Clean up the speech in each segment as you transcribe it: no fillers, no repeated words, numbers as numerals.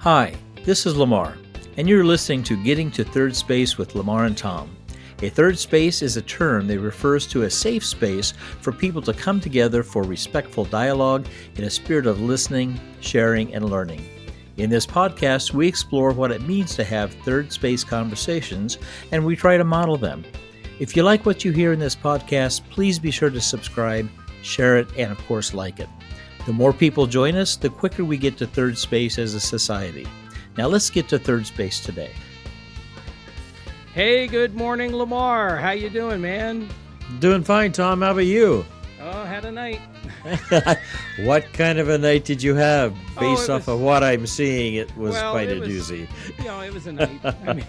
Hi, this is Lamar, and you're listening to Getting to Third Space with Lamar and Tom. A third space is a term that refers to a safe space for people to come together for respectful dialogue in a spirit of listening, sharing, and learning. In this podcast, we explore what it means to have third space conversations, and we try to model them. If you like what you hear in this podcast, please be sure to subscribe, share it, and of course, like it. The more people join us, the quicker we get to third space as a society. Now let's get to third space today. Hey, good morning, Lamar. How you doing, man? Doing fine, Tom. How about you? Oh, had a night. What kind of a night did you have? Based off of what I'm seeing, it was quite a doozy. It was a night. I mean,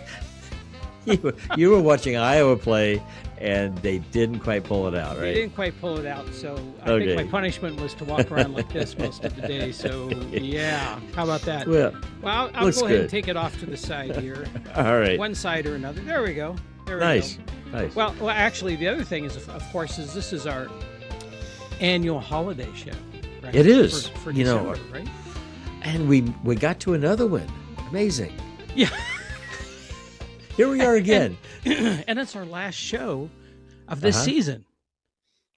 you were watching Iowa play, and they didn't quite pull it out, right? They didn't quite pull it out, so I think my punishment was to walk around like this most of the day. So, yeah. How about that? Well, I'll go ahead and take it off to the side here. All right. One side or another. There we go. Nice. Well, actually, the other thing is, of course, this is our annual holiday show. Right? It is. For December, right? And we got to another one. Amazing. Yeah. Here we are again. And it's our last show of this season.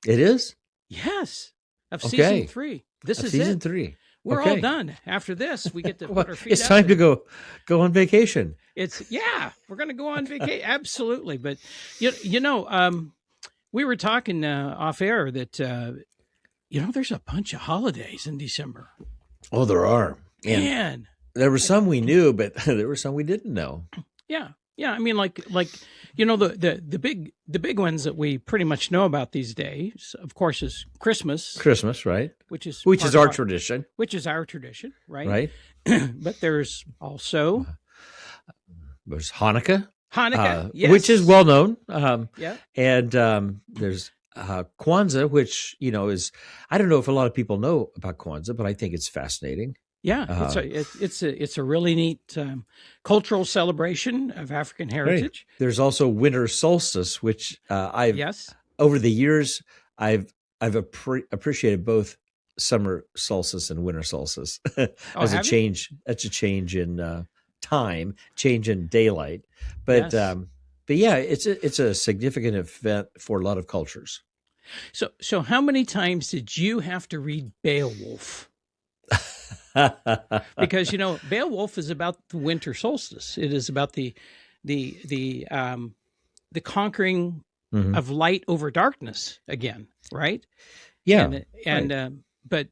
It is? Yes. Of season 3. This is season it. 3. We're all done. After this, we get to put our feet It's time to go on vacation. We're going to go on vacation. Absolutely. But, we were talking off air that, there's a bunch of holidays in December. Oh, there are. And there were some we knew, but there were some we didn't know. Yeah. Yeah, I mean, the big ones that we pretty much know about these days, of course, is Christmas. Christmas, right? Which is our tradition. Which is our tradition, right? Right. But there's also there's Hanukkah. Yes. Which is well known. Yeah. And there's Kwanzaa, which is I don't know if a lot of people know about Kwanzaa, but I think it's fascinating. Yeah, it's a really neat cultural celebration of African heritage. Right. There's also winter solstice, which over the years I've appreciated both summer solstice and winter solstice as a change. That's a change in time, change in daylight. But yeah, it's a significant event for a lot of cultures. So how many times did you have to read Beowulf? Because Beowulf is about the winter solstice. It is about the conquering of light over darkness again, right? Yeah. But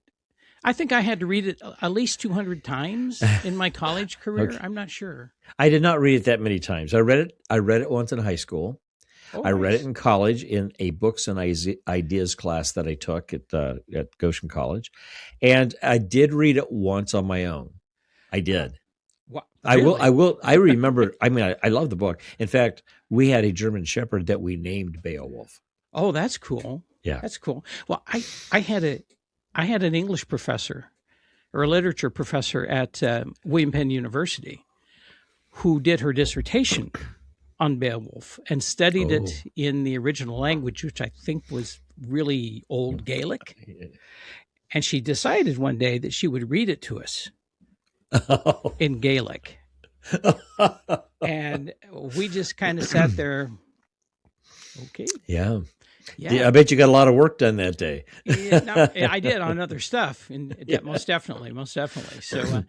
I think I had to read it at least 200 times in my college career. Okay. I'm not sure. I did not read it that many times. I read it once in high school. Oh, I read it in college in a books and ideas class that I took at Goshen College, and I did read it once on my own. I did. Wow, really? I will. I remember. I mean, I love the book. In fact, we had a German Shepherd that we named Beowulf. Oh, that's cool. Yeah, that's cool. Well, I had an English professor or a literature professor at William Penn University who did her dissertation on Beowulf and studied it in the original language, which I think was really old Gaelic. And she decided one day that she would read it to us in Gaelic. And we just kind of sat there. Okay. Yeah. I bet you got a lot of work done that day. I did on other stuff, most definitely. So,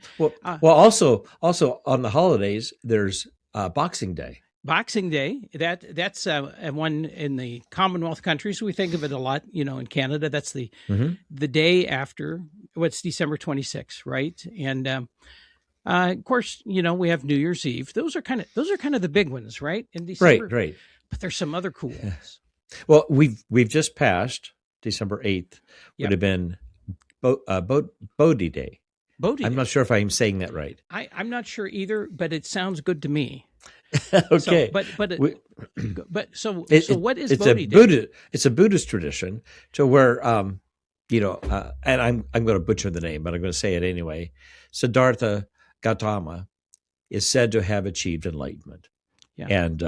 also on the holidays, there's Boxing Day. Boxing Day, that's one in the Commonwealth countries. We think of it a lot, in Canada. That's the day after. It's December 26th, right? And of course, we have New Year's Eve. Those are kind of the big ones, right? In December, right. But there's some other cool ones. Well, we've just passed December 8th. Would have been Bodhi Day. Bodhi. I'm not sure if I'm saying that right. I'm not sure either, but it sounds good to me. Okay, so what is Bodhi Day? It's a Buddhist tradition to where and I'm going to butcher the name, but I'm going to say it anyway. Siddhartha Gautama is said to have achieved enlightenment, and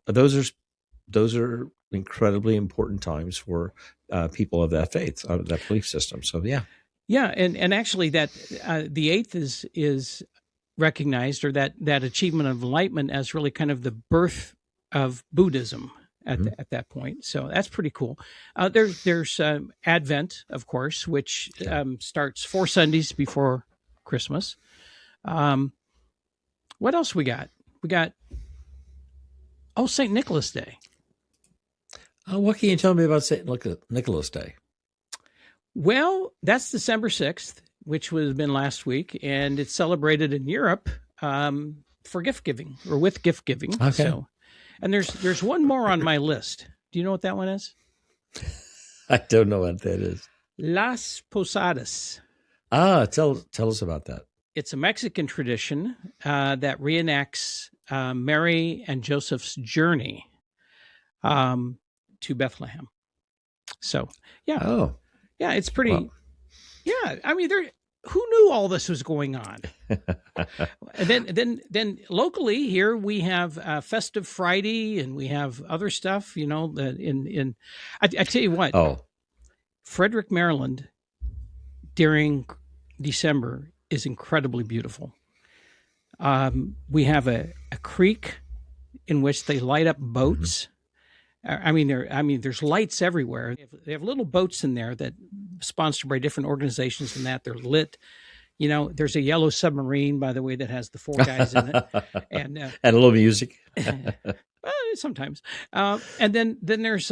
those are incredibly important times for people of that faith, of that belief system. So yeah, and actually that the 8th is recognized, or that achievement of enlightenment, as really kind of the birth of Buddhism at that point. So that's pretty cool. There's Advent, of course, which starts 4 Sundays before Christmas. What else we got? We got St. Nicholas Day. What can you tell me about St. Nicholas Day? Well, that's December 6th, which would have been last week, and it's celebrated in Europe for gift giving, or with gift giving. Okay. So, and there's one more on my list. Do you know what that one is? I don't know what that is. Las Posadas. Tell us about that. It's a Mexican tradition that reenacts Mary and Joseph's journey to Bethlehem. So, yeah. Oh. Yeah, it's pretty. Well. Yeah, I mean, who knew all this was going on? And then locally here we have Festive Friday, and we have other stuff. You know, I tell you what. Oh, Frederick, Maryland, during December is incredibly beautiful. We have a creek in which they light up boats. There's lights everywhere. They have little boats in there that sponsored by different organizations, and that they're lit. You know, there's a yellow submarine, by the way, that has the 4 guys in it, and a little music. Sometimes. And then there's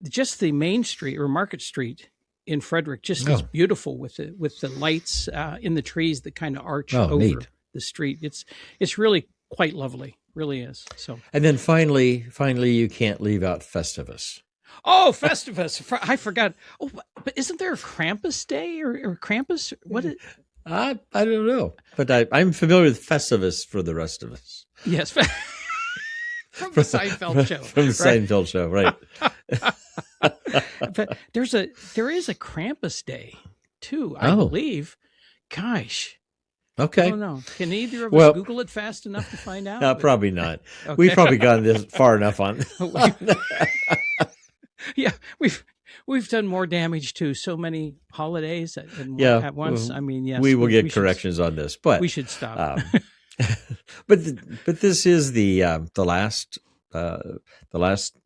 just the main street, or Market Street in Frederick, just is beautiful with the lights in the trees that kind of arch over neat. The street. It's really quite lovely. Really is. So, and then finally, you can't leave out Festivus. Oh, Festivus! I forgot. Oh, but isn't there a Krampus Day or Krampus? What? I don't know, but I'm familiar with Festivus for the rest of us. Yes, from the Seinfeld show. From the Seinfeld show, right? But there is a Krampus Day too, I believe. Gosh. Okay. I don't know. Can either of us Google it fast enough to find out? No, probably not. Okay. We've probably gone this far enough on. Yeah, we've done more damage to so many holidays at once. I mean, yes, we will get corrections on this, but we should stop. But this is the last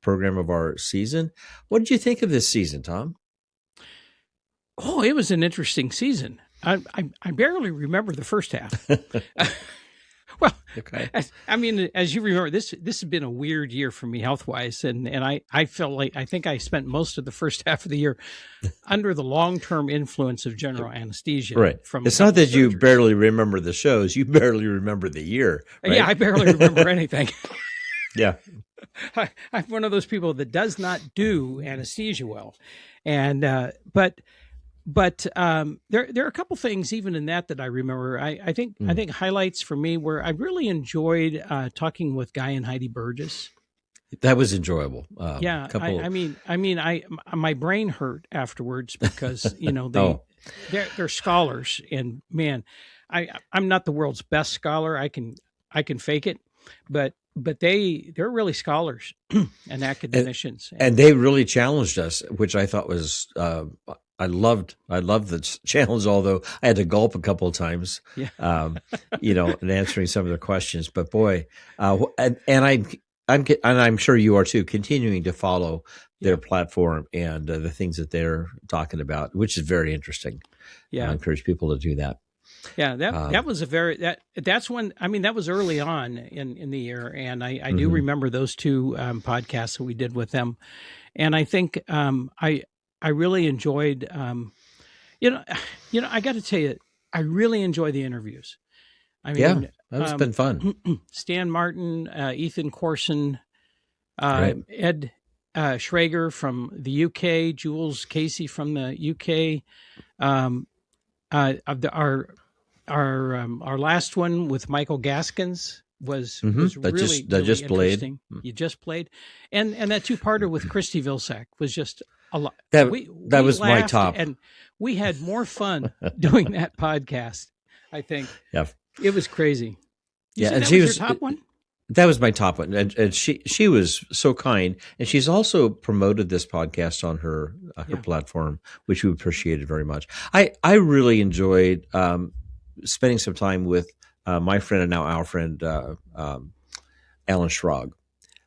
program of our season. What did you think of this season, Tom? Oh, it was an interesting season. I barely remember the first half. Well, okay. I mean, as you remember, this has been a weird year for me health-wise, and I felt like I think I spent most of the first half of the year under the long-term influence of general anesthesia. Right. It's not that you barely remember the shows; you barely remember the year. Right? Yeah, I barely remember anything. Yeah. I'm one of those people that does not do anesthesia well, and but there are a couple things even in that I remember. I think highlights for me were I really enjoyed talking with Guy and Heidi Burgess. That was enjoyable. My brain hurt afterwards because they're scholars, and man, I'm not the world's best scholar. I can fake it, but they're really scholars and academicians, and they really challenged us, which I thought was. I loved the challenge, although I had to gulp a couple of times, in answering some of their questions. But boy, and I'm sure you are too, continuing to follow their platform and the things that they're talking about, which is very interesting. Yeah, I encourage people to do that. Yeah, that was that's when, I mean, that was early on in the year, and I do remember those 2 podcasts that we did with them, and I think I really enjoyed, I got to tell you, I really enjoy the interviews. I mean, that's been fun. Stan Martin, Ethan Corson, Ed Schrager from the UK, Jules Casey from the UK. Our last one with Michael Gaskins was really interesting. You just played, and that 2-parter with Christy Vilsack was just a lot. That was my top, and we had more fun doing that podcast. I think. Yeah, it was crazy. And she was your top one. That was my top one, and she was so kind, and she's also promoted this podcast on her platform, which we appreciated very much. I really enjoyed spending some time with my friend and now our friend, Alan Schrag,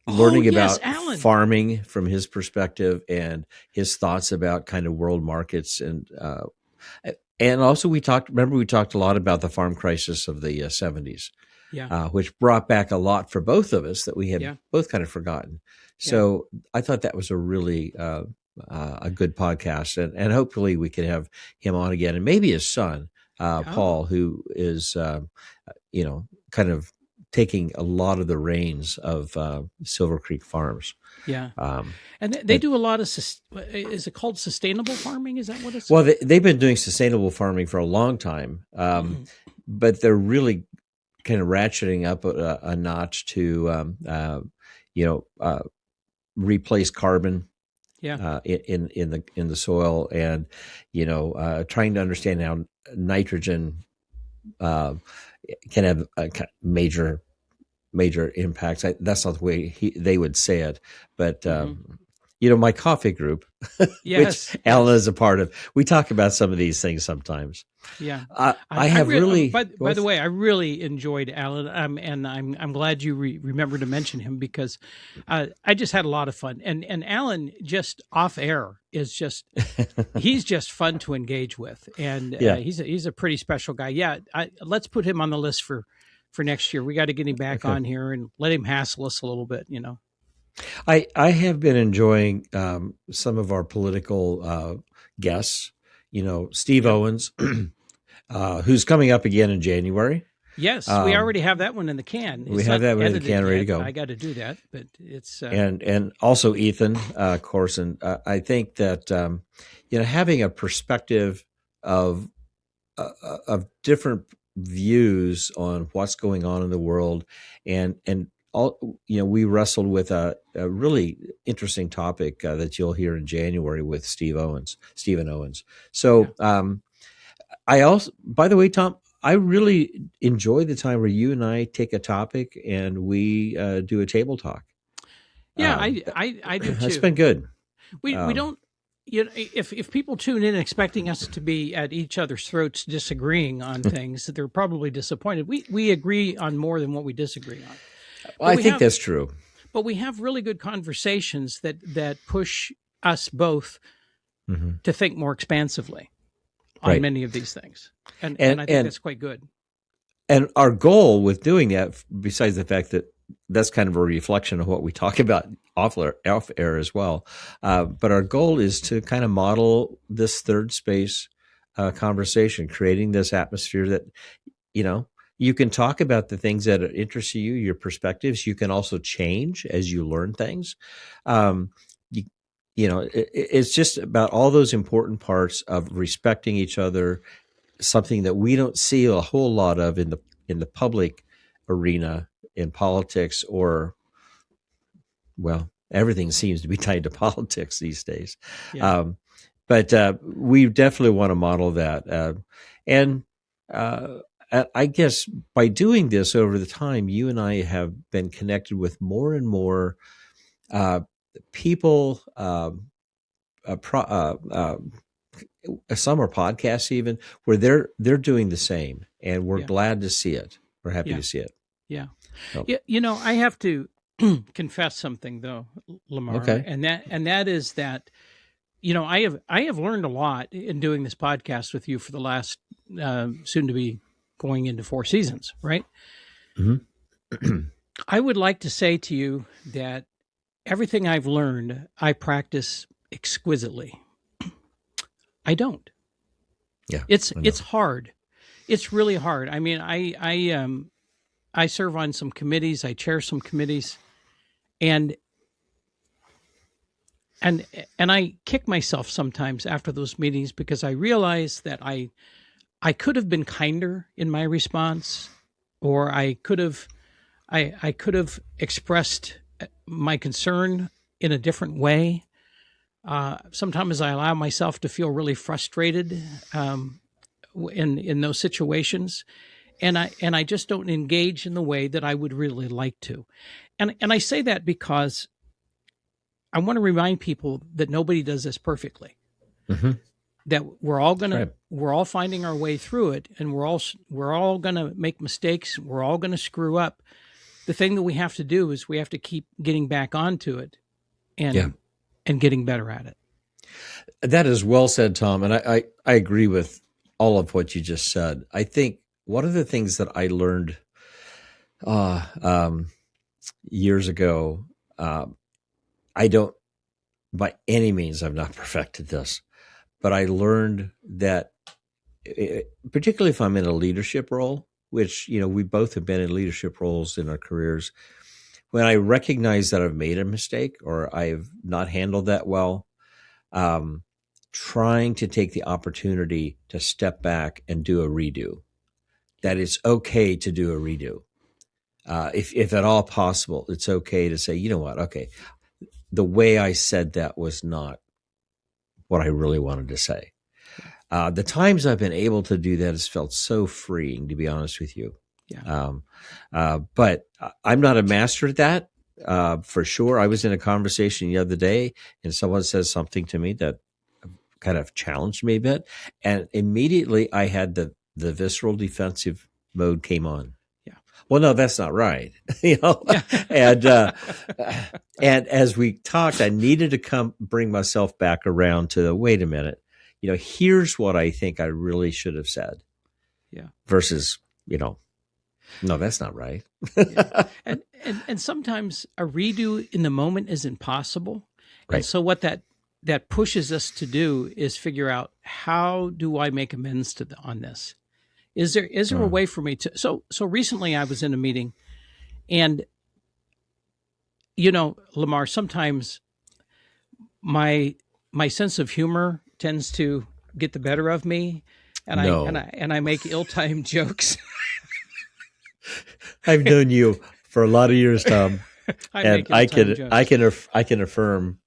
Oh learning yes, about Alan. farming from his perspective and his thoughts about kind of world markets. And also we talked a lot about the farm crisis of the 70s, Yeah, which brought back a lot for both of us that we had yeah, both kind of forgotten. yeah. So I thought that was a really a good podcast, and hopefully we can have him on again, and maybe his son, Oh, Paul, who is kind of taking a lot of the reins of Silver Creek Farms. yeah. Um, And they and do a lot of. Is it called sustainable farming? Is that what it's? well, they've been doing sustainable farming for a long time, but they're really kind of ratcheting up a notch to you know uh, replace carbon Yeah, in the soil, and trying to understand how nitrogen uh, can have major impacts. That's not the way they would say it, but hmm my coffee group, which yes, Alan yes. is a part of, we talk about some of these things sometimes. Yeah, I have really. by the way, I really enjoyed Alan, and I'm glad you remember to mention him because I just had a lot of fun. And Alan, just off air, is just he's just fun to engage with, and Yeah. he's a pretty special guy. Yeah, let's put him on the list for next year. We got to get him back Okay. on here and let him hassle us a little bit. I have been enjoying some of our political guests. Steve Yeah. Owens, who's coming up again in January. Yes, we Um, already have that one in the can. we It's have not that one in the edited can ready to yet. go. I got to do that, but it's And also Ethan, of course. And I think that having a perspective of different views on what's going on in the world, and all we wrestled with a really interesting topic that you'll hear in January with Stephen Owens. yeah. So I also, by the way, Tom, I really enjoy the time where you and I take a topic and we do a table talk. Yeah, Um, I do that's too. been good. We Um, don't, if people tune in expecting us to be at each other's throats disagreeing on things, they're probably disappointed. We agree on more than what we disagree on. well, But I we think have that's true. we have really good conversations that push us both Hmm. to think more expansively on Right. many of these things. And And I think and that's quite good. and our goal with doing that, besides the fact that that's kind of a reflection of what we talk about off air as well, but our goal is to kind of model this third space conversation, creating this atmosphere that you know you can talk about the things that interest you, your perspectives. You can also change as you learn things. um, you, it's just about all those important parts of respecting each other, something that we don't see a whole lot of in the public arena, in politics, or well, everything seems to be tied to politics these days. Yeah. um, but we definitely want to model that, and uh, I guess by doing this over the time, you and I have been connected with more and more uh, people. Some are podcasts even, where they're doing the same, and we're Yeah. glad to see it. We're happy Yeah. to see it. Yeah. So, Yeah. I have to confess something though, Lamar, okay. and that is that I have learned a lot in doing this podcast with you for the last soon to be going into 4 seasons, right? Hmm. I would like to say to you that everything I've learned, I practice exquisitely. I don't. Yeah, It's I know. it's hard. It's really hard. I mean, I serve on some committees. I chair some committees, and and and I kick myself sometimes after those meetings because I realize that I could have been kinder in my response, or I could have expressed my concern in a different way. Sometimes I allow myself to feel really frustrated in those situations, and I just don't engage in the way that I would really like to. And I say that because I want to remind people that nobody does this perfectly. Hmm. that we're all Right. we're all finding our way through it, and we're all gonna make mistakes. We're all gonna screw up. The thing that we have to do is we have to keep getting back onto it Yeah. and getting better at it. That is well said, Tom. And I agree with all of what you just said. I think one of the things that I learned uh, um, years ago, I don't, by any means, I've not perfected this, but I learned that, particularly if I'm in a leadership role, which, we both have been in leadership roles in our careers, when I recognize that I've made a mistake or I've not handled that well, um, trying to take the opportunity to step back and do a redo. That it's okay to do a redo. If at all possible, it's okay to say, you know what, okay, the way I said that was not what I really wanted to say. The times I've been able to do that has felt so freeing, to be honest with you. Yeah. But I'm not a master at that, for sure. I was in a conversation the other day, and someone says something to me that kind of challenged me a bit, and immediately I had the visceral defensive mode came on. Yeah. Well, no, that's not right. And and as we talked, I needed to bring myself back around to wait a minute. Here's what I think I really should have said. Yeah. Versus, no, that's not right. Yeah. And sometimes a redo in the moment is impossible. Right. And so what that pushes us to do is figure out, how do I make amends on this? Is there a way for me to? So recently I was in a meeting, and Lamar, sometimes my sense of humor tends to get the better of me, and I make ill-timed jokes. I've known you for a lot of years, Tom, and I can affirm.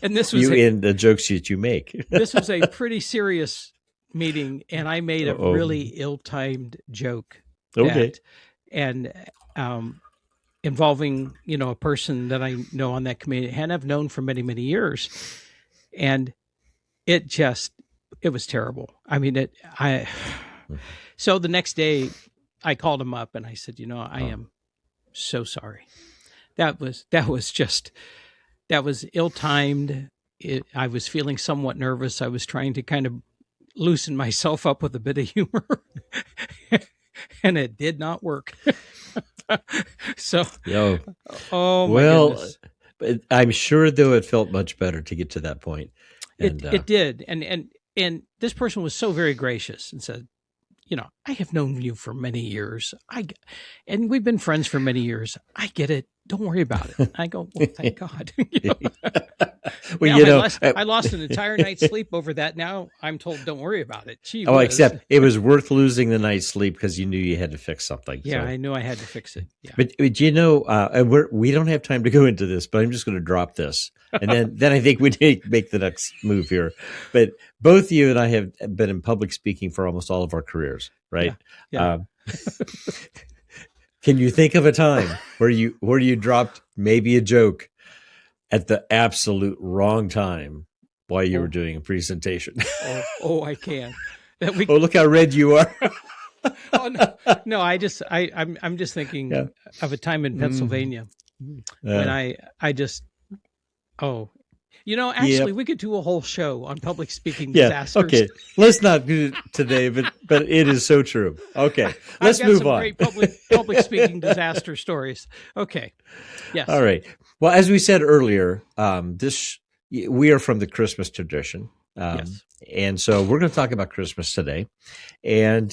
And this was in the jokes that you make. This was a pretty serious meeting, and I made a really ill-timed joke. Okay. Involving a person that I know on that committee and I've known for many, many years, and it was terrible. I mean, so the next day I called him up and I said, I am so sorry. That was ill-timed. I was feeling somewhat nervous. I was trying to kind of loosen myself up with a bit of humor, and it did not work. So, oh my goodness. But I'm sure though it felt much better to get to that point. And, it did, and this person was so very gracious and said, I have known you for many years. And we've been friends for many years. I get it. Don't worry about it. I go, well, thank God. Well, I lost an entire night's sleep over that. Now I'm told, don't worry about it. Except it was worth losing the night's sleep because you knew you had to fix something. Yeah, so. I knew I had to fix it. Yeah. But and we don't have time to go into this, but I'm just going to drop this. And then I think we need to make the next move here. But both you and I have been in public speaking for almost all of our careers, right? Yeah. Can you think of a time where you dropped maybe a joke at the absolute wrong time while you were doing a presentation? I can. Look how red you are. No, I'm just thinking of a time in Pennsylvania when I just we could do a whole show on public speaking disasters. Okay, let's not do it today, but it is so true. Okay, let's move on. Great public speaking disaster stories. Okay, yes. All right. Well, as we said earlier, we are from the Christmas tradition, yes. And so we're going to talk about Christmas today, and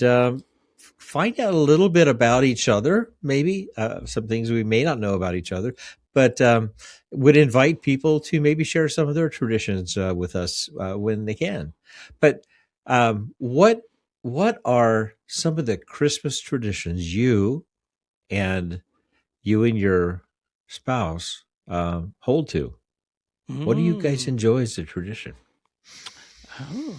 find out a little bit about each other. Maybe some things we may not know about each other. But would invite people to maybe share some of their traditions with us when they can. But what are some of the Christmas traditions you and your spouse hold to? What do you guys enjoy as a tradition? Oh.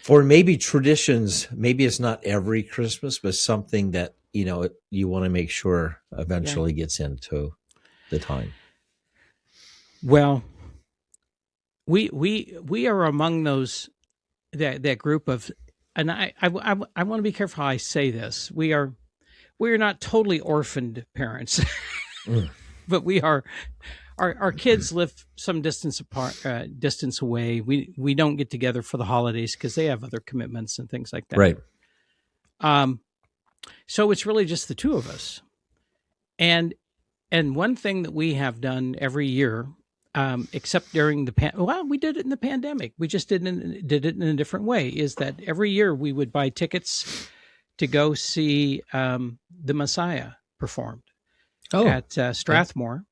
Or maybe traditions, maybe it's not every Christmas, but something that, you want to make sure eventually gets into the time. Well, we are among those that group of, and I want to be careful how I say this. We are not totally orphaned parents, Mm. but we are. Our kids live some distance apart, distance away. We don't get together for the holidays because they have other commitments and things like that. Right. So it's really just the two of us. And one thing that we have done every year, except during we did it in the pandemic. We just did it in a different way. Is that every year we would buy tickets to go see the Messiah performed at Strathmore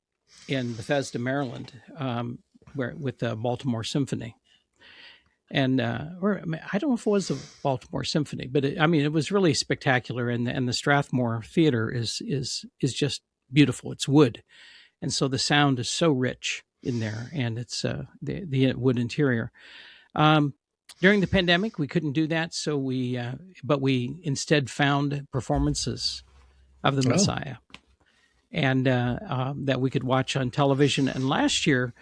in Bethesda, Maryland, with the Baltimore Symphony. And I don't know if it was the Baltimore Symphony, but it was really spectacular. And the Strathmore Theater is just beautiful. It's wood, and so the sound is so rich in there, and it's the wood interior. During the pandemic, we couldn't do that, so we instead found performances of the Messiah, and that we could watch on television. And last year,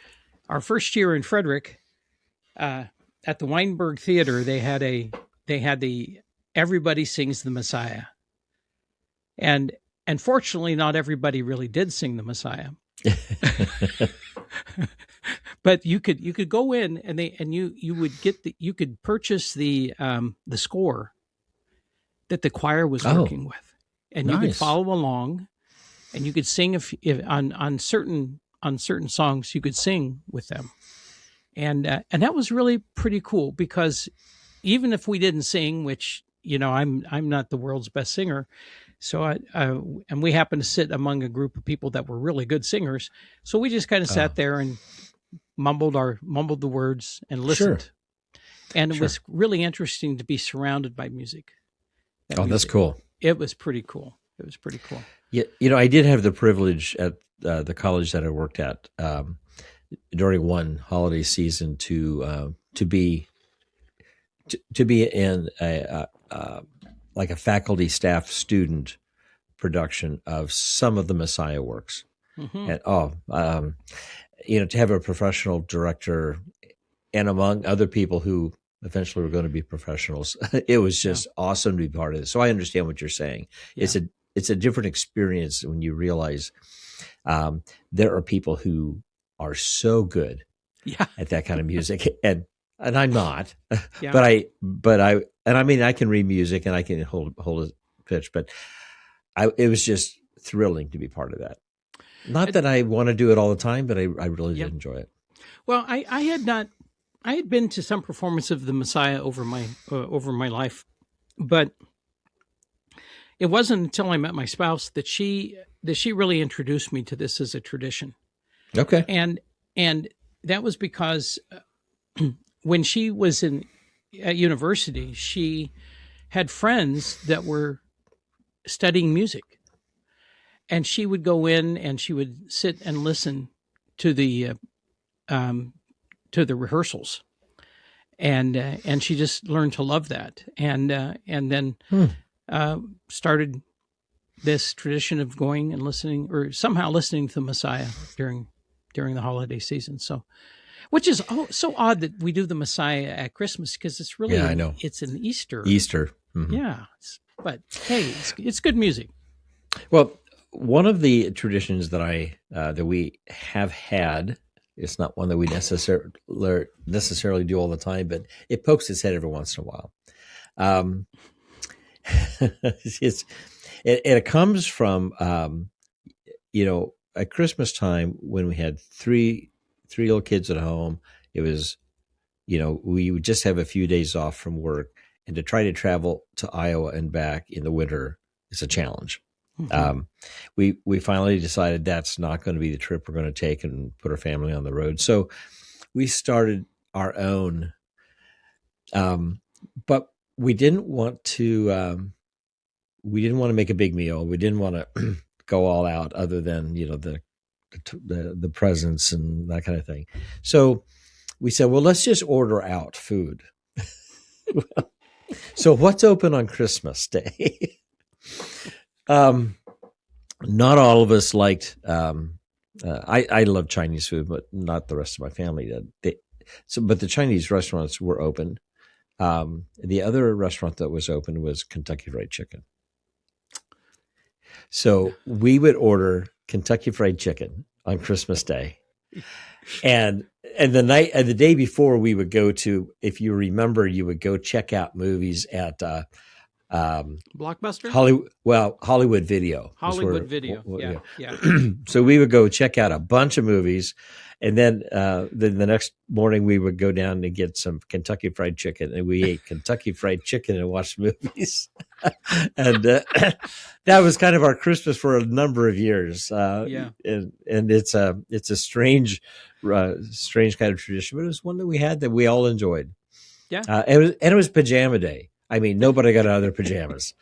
our first year in Frederick, at the Weinberg Theater, they had the Everybody Sings the Messiah, and fortunately, not everybody really did sing the Messiah. But you could go in and you would get you could purchase the score that the choir was working with, and you could follow along, and you could sing on certain songs you could sing with them, and that was really pretty cool, because even if we didn't sing, which I'm not the world's best singer, so and we happened to sit among a group of people that were really good singers, so we just kind of sat there and mumbled the words and listened. Sure. And it was really interesting to be surrounded by music. That's cool. It was pretty cool. Yeah, I did have the privilege at the college that I worked at during one holiday season to be in a like a faculty staff student production of some of the Messiah works. Mm-hmm. And to have a professional director, and among other people who eventually were going to be professionals, it was just awesome to be part of it. So I understand what you're saying. Yeah. It's a different experience when you realize there are people who are so good at that kind of music, and I'm not, but I can read music and I can hold a pitch, but it was just thrilling to be part of that. Not that I want to do it all the time, but I really did enjoy it. Well, I had been to some performance of the Messiah over my life, but it wasn't until I met my spouse that she really introduced me to this as a tradition. Okay. And that was because when she was at university, she had friends that were studying music. And she would go in and she would sit and listen to the rehearsals, and she just learned to love that, and then started this tradition of going and listening, or somehow listening to the Messiah during the holiday season. So, which is so odd that we do the Messiah at Christmas, because it's really I know it's an Easter. Mm-hmm. Yeah, but hey, it's good music. Well, one of the traditions that we have had, it's not one that we necessarily do all the time, but it pokes its head every once in a while. It comes from at Christmas time, when we had three little kids at home. It was we would just have a few days off from work, and to try to travel to Iowa and back in the winter is a challenge. Mm-hmm. We finally decided that's not going to be the trip we're going to take and put our family on the road. So we started our own, but we didn't want to make a big meal. We didn't want to go all out, other than the presents and that kind of thing. So we said, well, let's just order out food. So what's open on Christmas Day? Not all of us liked. I love Chinese food, but not the rest of my family did. But the Chinese restaurants were open. The other restaurant that was open was Kentucky Fried Chicken. So we would order Kentucky Fried Chicken on Christmas Day, and the day before we would go to, if you remember, you would go check out movies at Blockbuster? Hollywood Video. Hollywood Video. Yeah. So we would go check out a bunch of movies, and then the next morning we would go down and get some Kentucky Fried Chicken, and we ate Kentucky Fried Chicken and watched movies. And that was kind of our Christmas for a number of years. And it's a strange kind of tradition, but it was one that we had that we all enjoyed. Yeah. It was pajama day. I mean, nobody got out of their pajamas.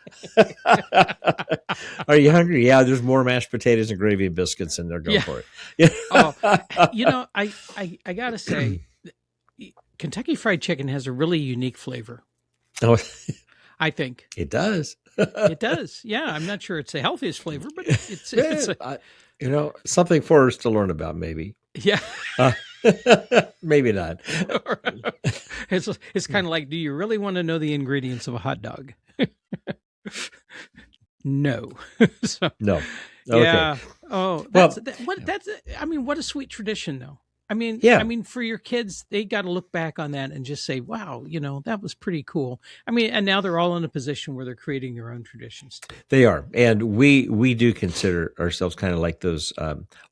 Are you hungry? Yeah, there's more mashed potatoes and gravy and biscuits in there. Go for it. Yeah. I got to say, Kentucky Fried Chicken has a really unique flavor. Oh, I think. It does. It does. Yeah, I'm not sure it's the healthiest flavor, but it's something for us to learn about, maybe. Yeah. Maybe not. It's kind of like, do you really want to know the ingredients of a hot dog? No. No. Okay. Yeah. Oh, what a sweet tradition, though. I mean, for your kids, they got to look back on that and just say, wow, that was pretty cool. I mean, and now they're all in a position where they're creating their own traditions too. They are. And we do consider ourselves kind of like those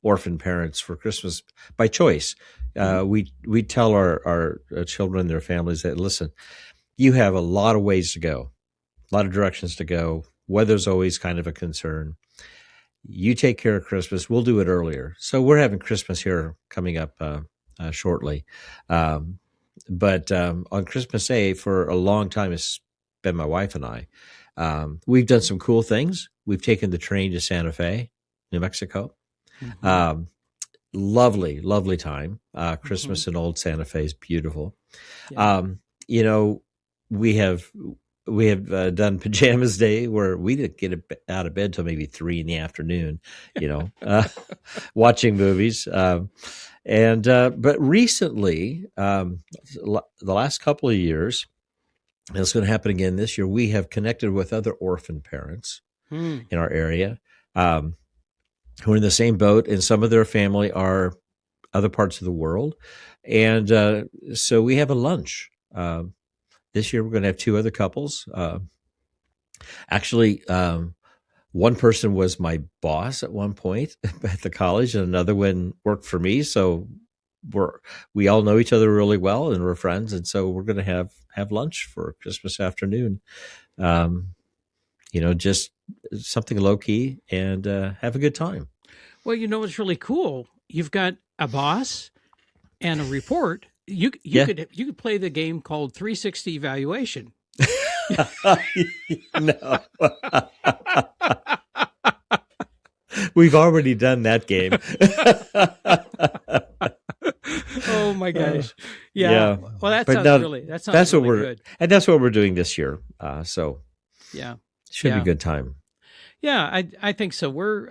orphan parents for Christmas by choice. We tell our children and their families that, listen, you have a lot of ways to go, a lot of directions to go. Weather's always kind of a concern. You take care of Christmas. We'll do it earlier. So we're having Christmas here coming up shortly. But on Christmas Day, for a long time, it's been my wife and I. We've done some cool things. We've taken the train to Santa Fe, New Mexico. Mm-hmm. Lovely, lovely time. Christmas in old Santa Fe is beautiful. Yeah. We have done Pajamas Day, where we didn't get out of bed till maybe 3 p.m, watching movies. But recently, the last couple of years, and it's going to happen again this year, we have connected with other orphan parents in our area who are in the same boat, and some of their family are other parts of the world. And so we have a lunch. This year, we're going to have 2 other couples. Actually, one person was my boss at one point at the college, and another one worked for me. So we all know each other really well, and we're friends. And so we're going to have lunch for Christmas afternoon. Just something low key and have a good time. Well, what's really cool? You've got a boss and a report. You could play the game called 360 Evaluation. No. We've already done that game. Oh my gosh. Yeah. Well, that sounds really good. And that's what we're doing this year. So yeah. Should be a good time. Yeah, I think so. We're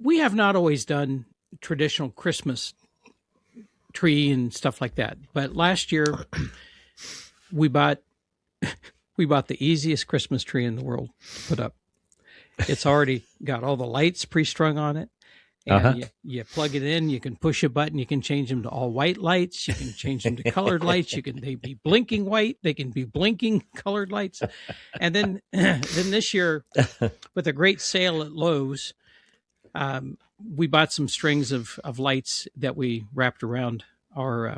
we have not always done traditional Christmas tree and stuff like that. But last year we bought the easiest Christmas tree in the world to put up. It's already got all the lights pre-strung on it. And you plug it in, you can push a button, you can change them to all white lights, you can change them to colored lights, they be blinking white, they can be blinking colored lights. And then this year, with a great sale at Lowe's, we bought some strings of lights that we wrapped around our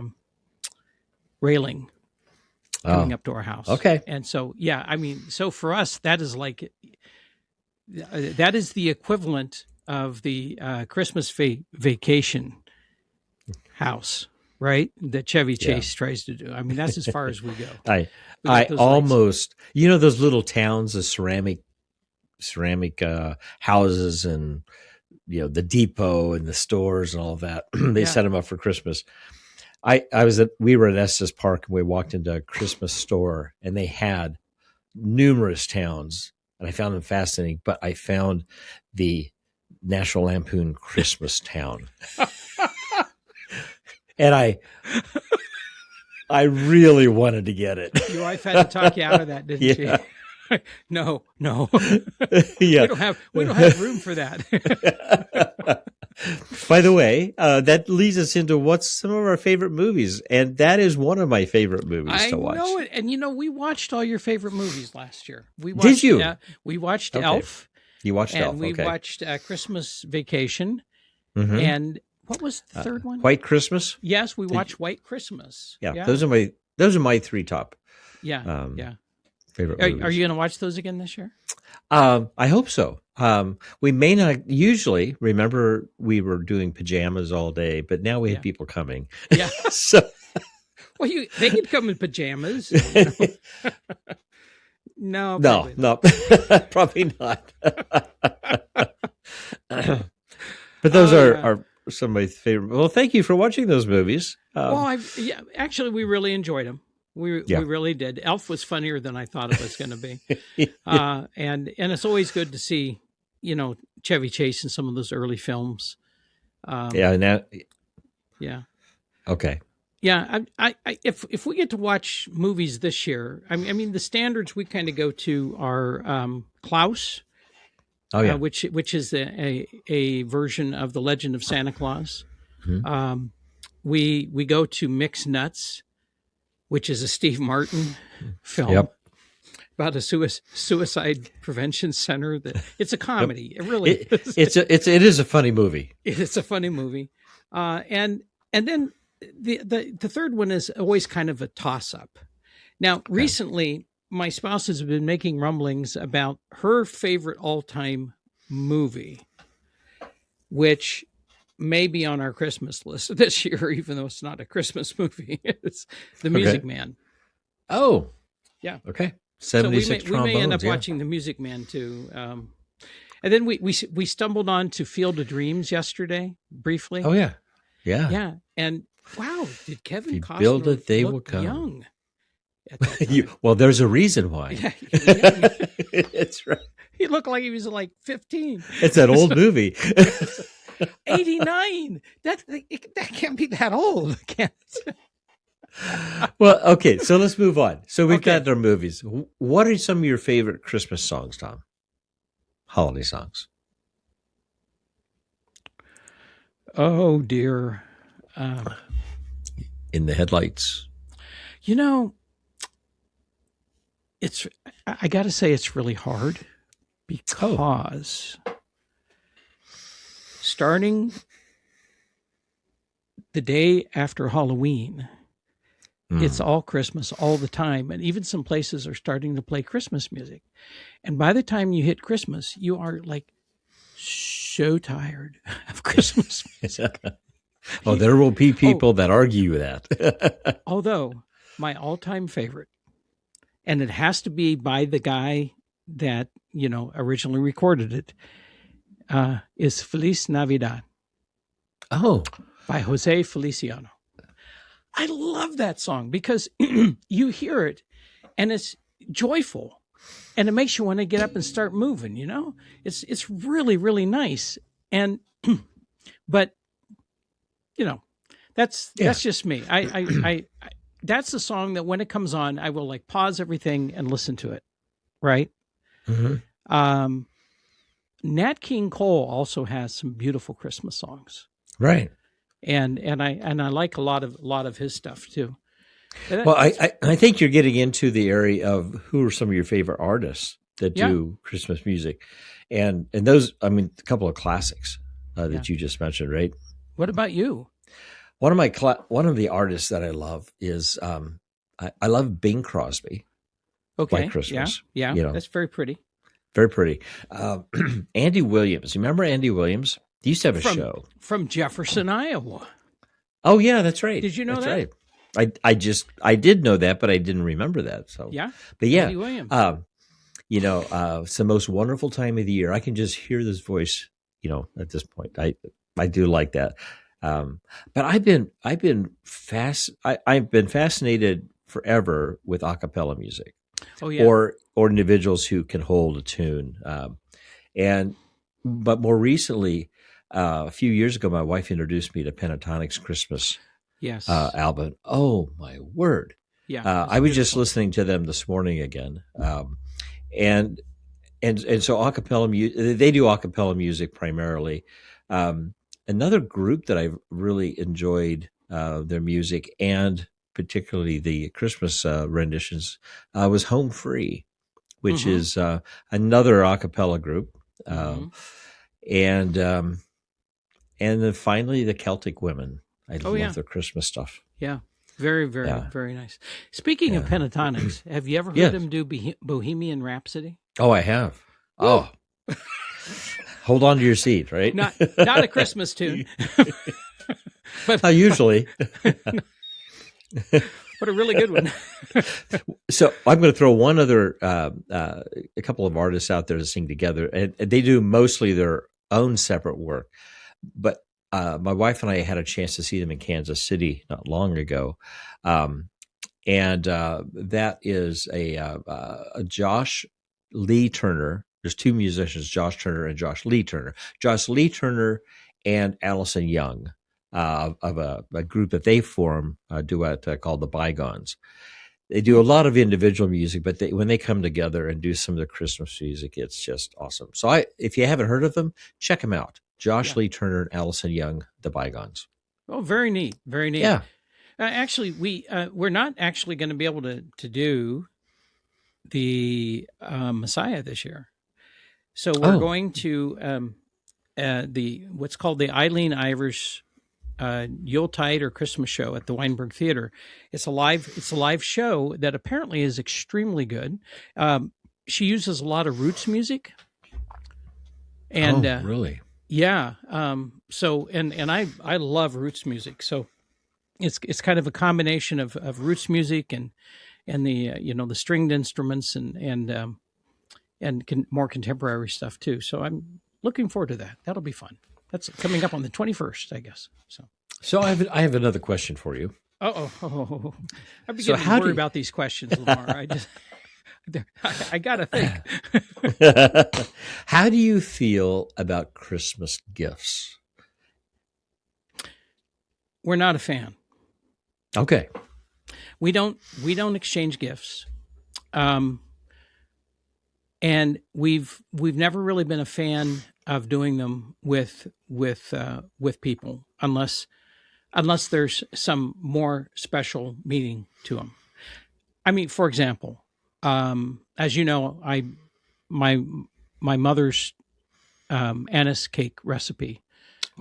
railing coming up to our house. Okay. And so, so for us, that is the equivalent of the Christmas vacation house, right? That Chevy Chase tries to do. I mean, that's as far as we go. I almost, those little towns of ceramic houses and, the depot and the stores and all of that. They set them up for Christmas. We were at Estes Park, and we walked into a Christmas store, and they had numerous towns, and I found them fascinating, but I found the National Lampoon Christmas Town. And I really wanted to get it. Your wife had to talk you out of that, didn't Yeah. she? No. Yeah. We don't have room for that. By the way, that leads us into what's some of our favorite movies, and that is one of my favorite movies to watch. I know it, and we watched all your favorite movies last year. We watched, Did you? We watched Okay. Elf. You watched and Elf, we okay. watched Christmas Vacation, Mhm. and what was the third one? White Christmas. Yes, we watched White Christmas. Yeah, those are my three top. Yeah. Favorite movies. Are you going to watch those again this year? I hope so. We may not usually remember we were doing pajamas all day, but now we have people coming. Yeah. So, Well, they could come in pajamas. No, no, probably not. But those are some of my favorite. Well, thank you for watching those movies. Actually, we really enjoyed them. We really did. Elf was funnier than I thought it was going to be. And it's always good to see, Chevy Chase in some of those early films. Yeah. Okay. Yeah. If we get to watch movies this year, I mean, the standards we kind of go to are Klaus. Oh yeah. Which is a version of the Legend of Santa Claus. Mm-hmm. We go to Mixed Nuts, which is a Steve Martin film. Yep. About a suicide prevention center. It's a comedy. It really is. It is a funny movie. It's a funny movie. And then the third one is always kind of a toss up. Now, recently, my spouse has been making rumblings about her favorite all time movie, which may be on our Christmas list this year, even though it's not a Christmas movie. It's The Music Man. Oh, yeah. Okay. 76 so we may end up watching The Music Man too. And then we stumbled on to Field of Dreams yesterday, briefly. Oh yeah. Yeah. And wow, did Kevin Costner build it, they will look come. young at that time? Well, there's a reason why. Yeah, he was young. It's right. He looked like he was like 15. It's that old movie. 89. That can't be that old. Can't it? Well, okay, so let's move on. So we've got our movies. What are some of your favorite Christmas songs, Tom? Holiday songs. Oh dear. In the Headlights. I got to say it's really hard because starting the day after Halloween, it's all Christmas all the time. And even some places are starting to play Christmas music. And by the time you hit Christmas, you are like so tired of Christmas music. Oh, there will be people that argue that. Although my all-time favorite, and it has to be by the guy that, originally recorded it, is Feliz Navidad. Oh. By Jose Feliciano. I love that song because you hear it and it's joyful and it makes you want to get up and start moving, It's really, really nice. And but that's just me. I that's the song that when it comes on, I will like pause everything and listen to it. Right. Mm-hmm. Nat King Cole also has some beautiful Christmas songs. Right. And I like a lot of his stuff too. Well, I think you're getting into the area of who are some of your favorite artists that do Christmas music, and those, a couple of classics that you just mentioned, right? What about you? One of the artists that I love is I love Bing Crosby. Okay, White Christmas. Yeah, that's very pretty. Very pretty. Andy Williams. You remember Andy Williams? He used to have a show from Jefferson, Iowa. Oh yeah, that's right. Did you know that? Right. I did know that, but I didn't remember that. So but yeah, Andy Williams. It's the most wonderful time of the year. I can just hear this voice. At this point, I do like that. But I've been fascinated forever with a cappella music. Oh yeah. Or individuals who can hold a tune. But more recently, a few years ago, my wife introduced me to Pentatonic's Christmas Yes. album. Oh my word! Yeah. I was just listening to them this morning again, and so acapella music. They do acapella music primarily. Another group that I've really enjoyed their music, and particularly the Christmas renditions, was Home Free, which is another a cappella group. And then finally the Celtic Women. I love their Christmas stuff. Yeah. Very, very, very nice. Speaking of pentatonics, have you ever heard them do Bohemian Rhapsody? Oh, I have. Woo! Oh, hold on to your seat, right? Not a Christmas tune. But usually. But a really good one. So I'm going to throw one other, a couple of artists out there to sing together, and they do mostly their own separate work. But my wife and I had a chance to see them in Kansas City not long ago, and that is a Josh Lee Turner. There's two musicians, Josh Turner and Josh Lee Turner. Josh Lee Turner and Allison Young. Of a group that they form, a duet called the Bygones. They do a lot of individual music, but when they come together and do some of the Christmas music, it's just awesome. So if you haven't heard of them, check them out. Josh Lee Turner and Allison Young, the Bygones. Oh, very neat. Very neat. Yeah. Actually, we're not actually going to be able to do the Messiah this year. So we're going to what's called the Eileen Ivers Yuletide or Christmas show at the Weinberg Theater. It's a live show that apparently is extremely good. She uses a lot of roots music, and really, yeah. So I love roots music. So it's kind of a combination of roots music and the the stringed instruments and more contemporary stuff too. So I'm looking forward to that. That'll be fun. That's coming up on the 21st, I guess. So I have another question for you. I'm beginning to worry about these questions, Lamar. I gotta think. How do you feel about Christmas gifts? We're not a fan. Okay. We don't exchange gifts. And we've never really been a fan of doing them with people unless there's some more special meaning to them. I mean, for example, as you know, my mother's anise cake recipe.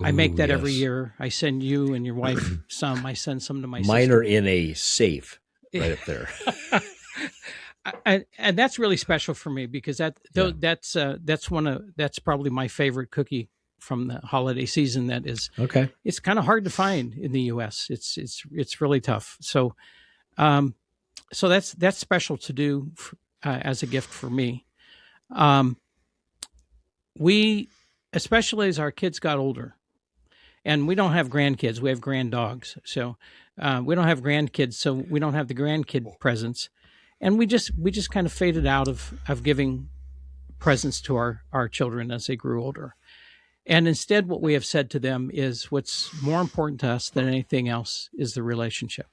I make that every year. I send you and your wife some. I send some to my sister. Mine are in a safe right up there. And that's really special for me because that's probably my favorite cookie from the holiday season. That is okay. It's kind of hard to find in the U.S. It's really tough. So that's special to do as a gift for me. We, especially as our kids got older, and we don't have grandkids, we have granddogs. So we don't have grandkids, so we don't have the grandkid presents. And we just kind of faded out of giving presents to our children as they grew older. And instead, what we have said to them is what's more important to us than anything else is the relationship,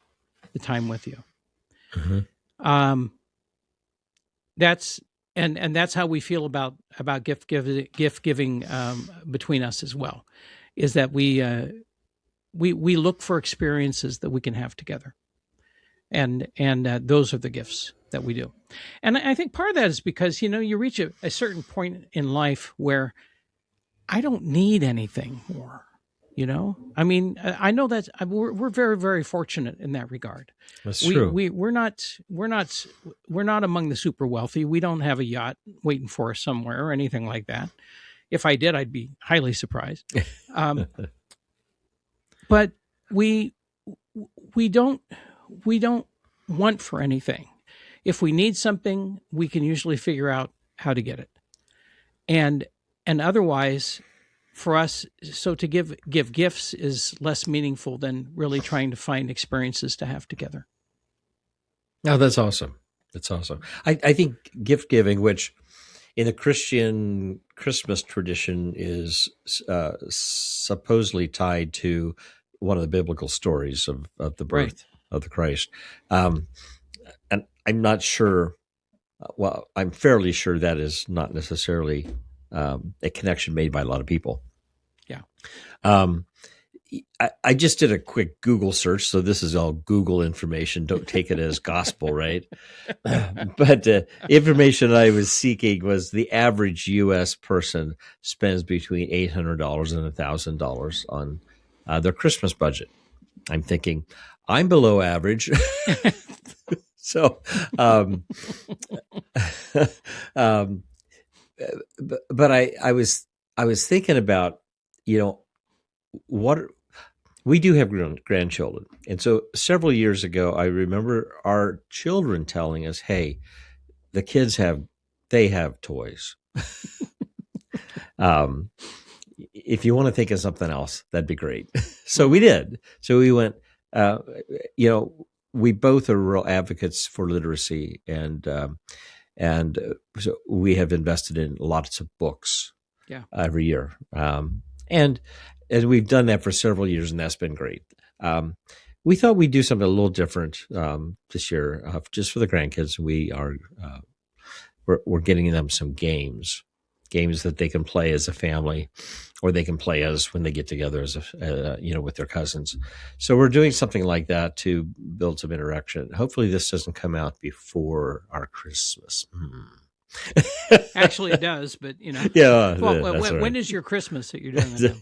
the time with you. Mm-hmm. That's how we feel about gift giving between us as well, is that we look for experiences that we can have together. And those are the gifts that we do. And I think part of that is because, you reach a certain point in life where I don't need anything more, I mean, I know that we're very, very fortunate in that regard. That's true. We're not among the super wealthy. We don't have a yacht waiting for us somewhere or anything like that. If I did, I'd be highly surprised. But we don't want for anything. If we need something, we can usually figure out how to get it. And otherwise, for us, so to give gifts is less meaningful than really trying to find experiences to have together. Oh, that's awesome. That's awesome. I think gift giving, which in the Christian Christmas tradition is supposedly tied to one of the biblical stories of the Right. birth of the Christ. And I'm not sure. Well, I'm fairly sure that is not necessarily a connection made by a lot of people. Yeah. I just did a quick Google search, so this is all Google information. Don't take it as gospel, right? But information I was seeking was the average U.S. person spends between $800 and $1,000 on their Christmas budget. I'm thinking I'm below average. So, but I was thinking about, what we do have grandchildren, and so several years ago, I remember our children telling us, "Hey, the kids have toys. If you want to think of something else, that'd be great." So we did. So we went. We both are real advocates for literacy, and so we have invested in lots of books every year. And we've done that for several years, and that's been great. We thought we'd do something a little different this year, just for the grandkids. We're getting them some games that they can play as a family, or they can play as when they get together as with their cousins. So we're doing something like that to build some interaction. Hopefully, this doesn't come out before our Christmas. Actually, it does, but Yeah. Well, that's when right. is your Christmas that you're doing it now?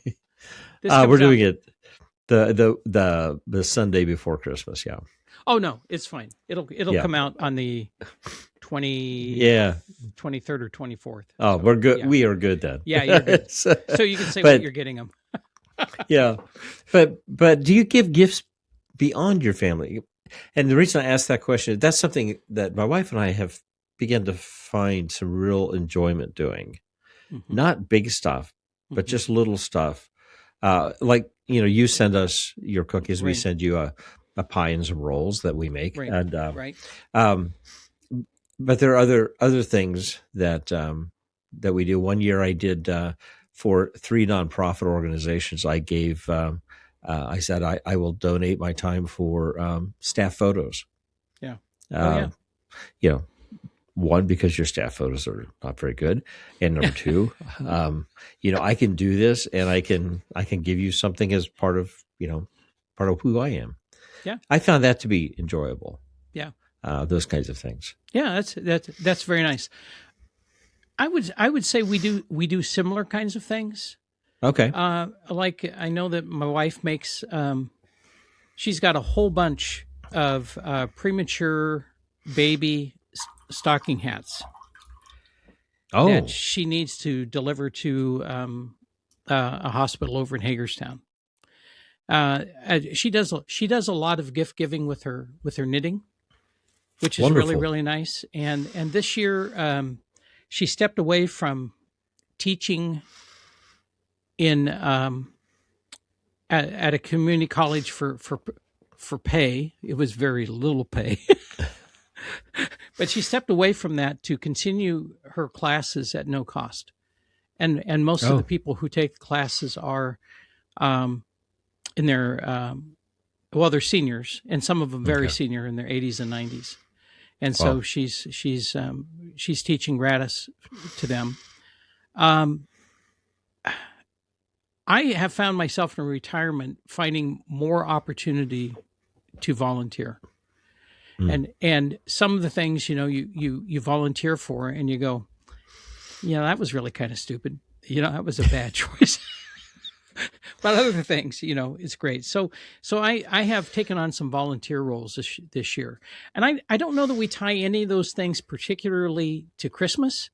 This We're comes doing out- it the Sunday before Christmas. Yeah. Oh no, it's fine. It'll Yeah. come out on the 23rd or 24th. Oh, we're good. Yeah. We are good then. Yeah, you're good. So you can say but- what you're getting them. yeah, but do you give gifts beyond your family? And the reason I asked that question, that's something that my wife and I have begun to find some real enjoyment doing. Mm-hmm. Not big stuff, but just little stuff. Like, you send us your cookies, we Right. send you a pie and some rolls that we make. Right. And Right. but there are other things that we do. One year I did for 3 nonprofit organizations. I gave I said I will donate my time for staff photos. Yeah. Yeah. One, because your staff photos are not very good, and number two, I can do this, and I can give you something as part of who I am. Yeah. I found that to be enjoyable. Yeah. Those kinds of things. Yeah, that's very nice. I would say we do similar kinds of things. Okay. Like I know that my wife makes. She's got a whole bunch of premature baby stocking hats that she needs to deliver to a hospital over in Hagerstown. She does a lot of gift giving with her knitting, which is Wonderful. really, really nice. And this year, she stepped away from teaching in at a community college for pay. It was very little pay, but she stepped away from that to continue her classes at no cost. And most of the people who take the classes are in their they're seniors, and some of them very senior in their 80s and 90s. And so she's teaching gratis to them. I have found myself in retirement finding more opportunity to volunteer. And some of the things, you volunteer for and you go, that was really kind of stupid. That was a bad choice. But other things, it's great. So I have taken on some volunteer roles this year. And I don't know that we tie any of those things particularly to Christmas,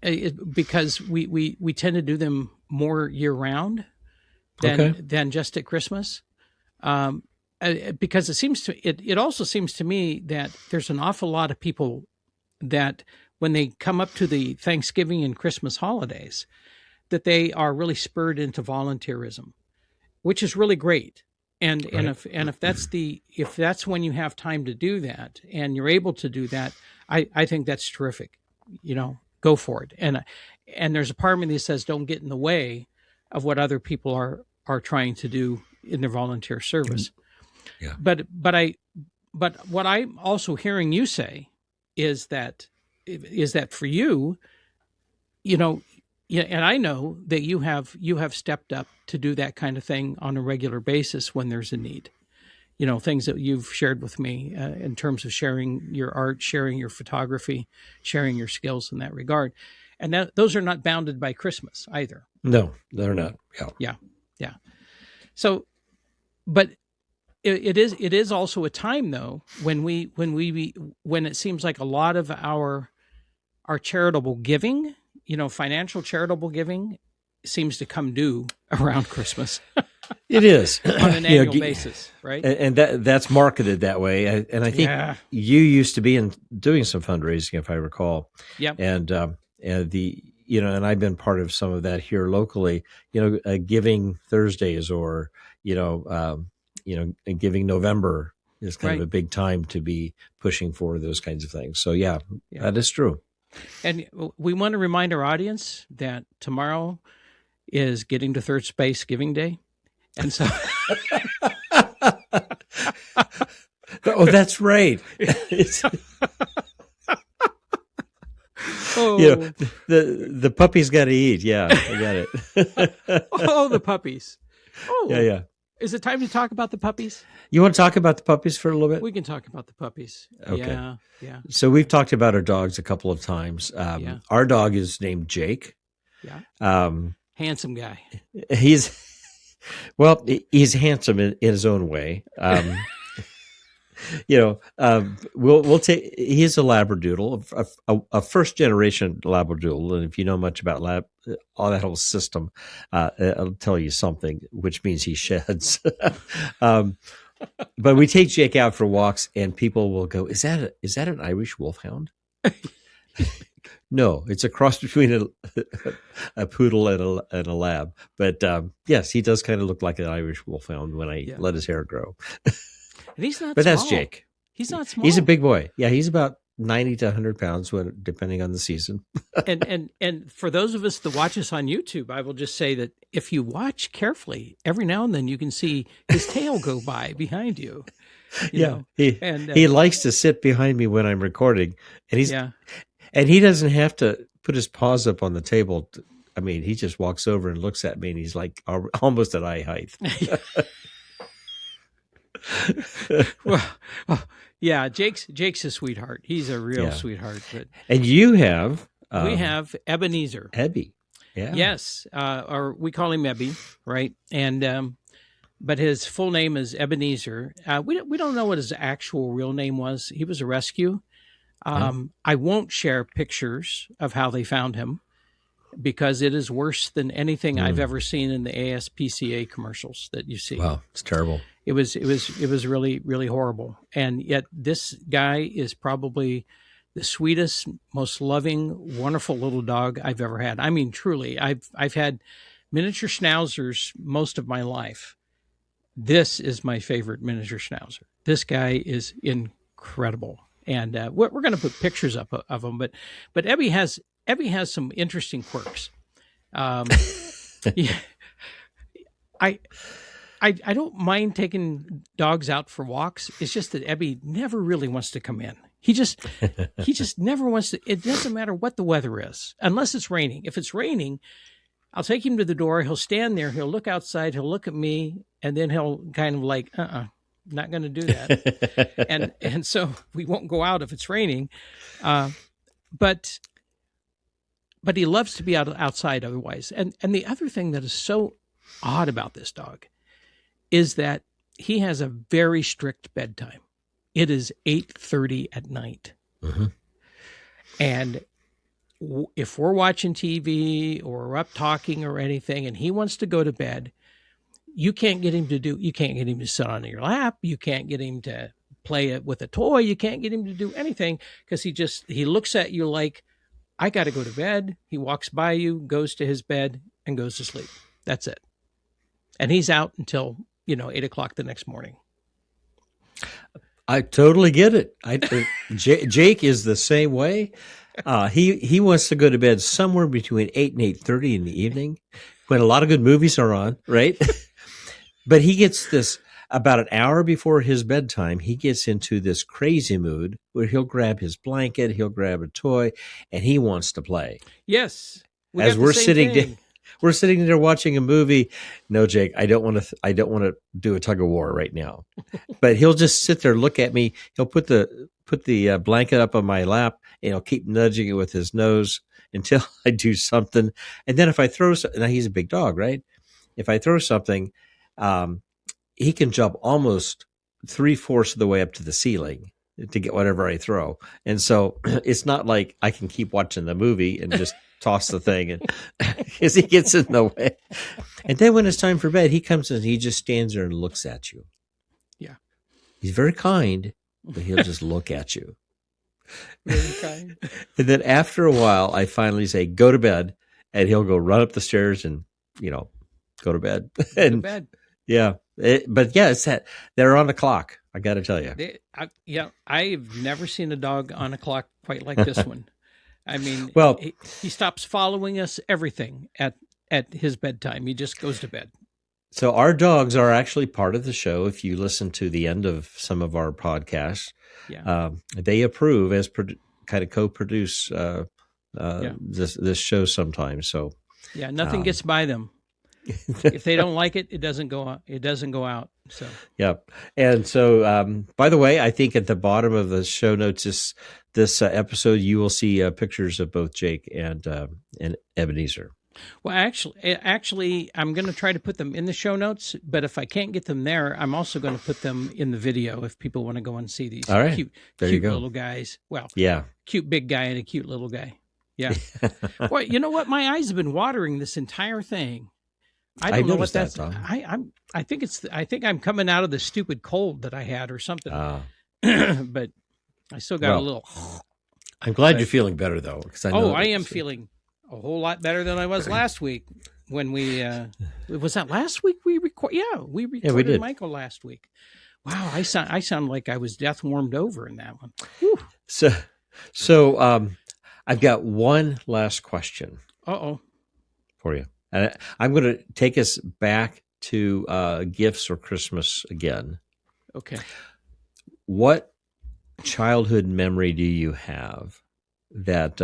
because we tend to do them more year round than just at Christmas. Because it also seems to me that there's an awful lot of people that when they come up to the Thanksgiving and Christmas holidays, that they are really spurred into volunteerism, which is really great. And if that's when you have time to do that and you're able to do that, I think that's terrific. Go for it. And there's a part of me that says don't get in the way of what other people are are trying to do in their volunteer service. Yeah. But what I'm also hearing you say is that for you, yeah, and I know that you have stepped up to do that kind of thing on a regular basis when there's a need. Things that you've shared with me in terms of sharing your art, sharing your photography, sharing your skills in that regard. And those are not bounded by Christmas either. No, they're not. Yeah. Yeah. So, but it is also a time though when it seems like a lot of our charitable giving, financial charitable giving, seems to come due around Christmas. It is on an annual basis, right? And that's marketed that way. And I think you used to be doing some fundraising, if I recall. Yeah. And and I've been part of some of that here locally. Giving Thursdays, or Giving November is kind of a big time to be pushing for those kinds of things. So yeah. That is true. And we want to remind our audience that tomorrow is Getting to Third Space Giving Day. And so, oh, that's right. The puppies got to eat. Yeah, I got it. Oh, the puppies. Oh, yeah. Is it time to talk about the puppies? You want to talk about the puppies for a little bit? We can talk about the puppies. Okay. Yeah. So we've talked about our dogs a couple of times. Our dog is named Jake. Yeah. Handsome guy. He's handsome in his own way. We'll take. He's a Labradoodle, a first generation Labradoodle, and if you know much about all that whole system, I'll tell you something, which means he sheds. But we take Jake out for walks, and people will go, "Is that an Irish Wolfhound?" No, it's a cross between a poodle and a lab. But yes, he does kind of look like an Irish Wolfhound when I let his hair grow. And he's not. But small. that's Jake. He's not small. He's a big boy. Yeah, he's about 90 to 100 pounds, depending on the season. and for those of us that watch us on YouTube, I will just say that if you watch carefully, every now and then you can see his tail go by behind you. He likes to sit behind me when I'm recording, and he doesn't have to put his paws up on the table. He just walks over and looks at me, and he's like almost at eye height. well, yeah, Jake's a sweetheart. He's a real sweetheart. And you have we have Ebenezer. Ebie. Yeah. Yes, or we call him Ebie, right? And but his full name is Ebenezer. We don't know what his actual real name was. He was a rescue. I won't share pictures of how they found him, because it is worse than anything I've ever seen in the ASPCA commercials that you see. Wow, it's terrible. It was really, really horrible. And yet this guy is probably the sweetest, most loving, wonderful little dog I've ever had. I mean, truly, I've had miniature schnauzers most of my life. This is my favorite miniature schnauzer. This guy is incredible. And we're going to put pictures up of him, but Ebie has some interesting quirks. I don't mind taking dogs out for walks. It's just that Ebie never really wants to come in. He just never wants to. It doesn't matter what the weather is, unless it's raining. If it's raining, I'll take him to the door. He'll stand there. He'll look outside. He'll look at me, and then he'll kind of like, not going to do that. and so we won't go out if it's raining. But he loves to be outside otherwise. And the other thing that is so odd about this dog is that he has a very strict bedtime. It is 8:30 at night. Mm-hmm. And if we're watching TV or we're up talking or anything and he wants to go to bed, you can't get him to sit on your lap. You can't get him to play it with a toy. You can't get him to do anything, because he looks at you like, I got to go to bed. He walks by you, goes to his bed, and goes to sleep. That's it. And he's out until 8:00 the next morning. I totally get it. Jake is the same way. He wants to go to bed somewhere between 8 and 8:30 in the evening, when a lot of good movies are on, right? But he gets this about an hour before his bedtime. He gets into this crazy mood where he'll grab his blanket, he'll grab a toy, and he wants to play. Yes, we As got we're the same thing. we're sitting there watching a movie. No, Jake, I don't want to do a tug of war right now. But he'll just sit there, look at me. He'll put the blanket up on my lap, and he'll keep nudging it with his nose until I do something. And then if I throw something, now he's a big dog, right? If I throw something, he can jump almost 3/4 of the way up to the ceiling to get whatever I throw. And so it's not like I can keep watching the movie and just toss the thing, and because he gets in the way. And then when it's time for bed, he comes and he just stands there and looks at you. Yeah. He's very kind, but he'll just look at you. Very kind. And then after a while, I finally say, go to bed. And he'll go run up the stairs and, go to bed. Go to bed. Yeah. It's that they're on the clock. I got to tell you. I've never seen a dog on a clock quite like this one. I mean, well, he stops following us everything at his bedtime. He just goes to bed. So our dogs are actually part of the show. If you listen to the end of some of our podcasts, they approve as kind of co-produce this show sometimes. So nothing gets by them. If they don't like it, it doesn't go out. It doesn't go out. So and so by the way, I think at the bottom of the show notes this episode, you will see pictures of both Jake and Ebenezer. Well, actually, I'm going to try to put them in the show notes. But if I can't get them there, I'm also going to put them in the video if people want to go and see these cute little guys. Well, cute big guy and a cute little guy. Yeah. Well, you know what? My eyes have been watering this entire thing. I don't know what that's. I think I'm coming out of the stupid cold that I had or something. But I still got a little. I'm glad you're feeling better though, because I am feeling a whole lot better than I was last week when we was that last week we record. Yeah, we recorded we did. Michael last week. Wow, I sound like I was death warmed over in that one. Whew. So I've got one last question. For you. And I'm going to take us back to gifts or Christmas again. Okay. What childhood memory do you have that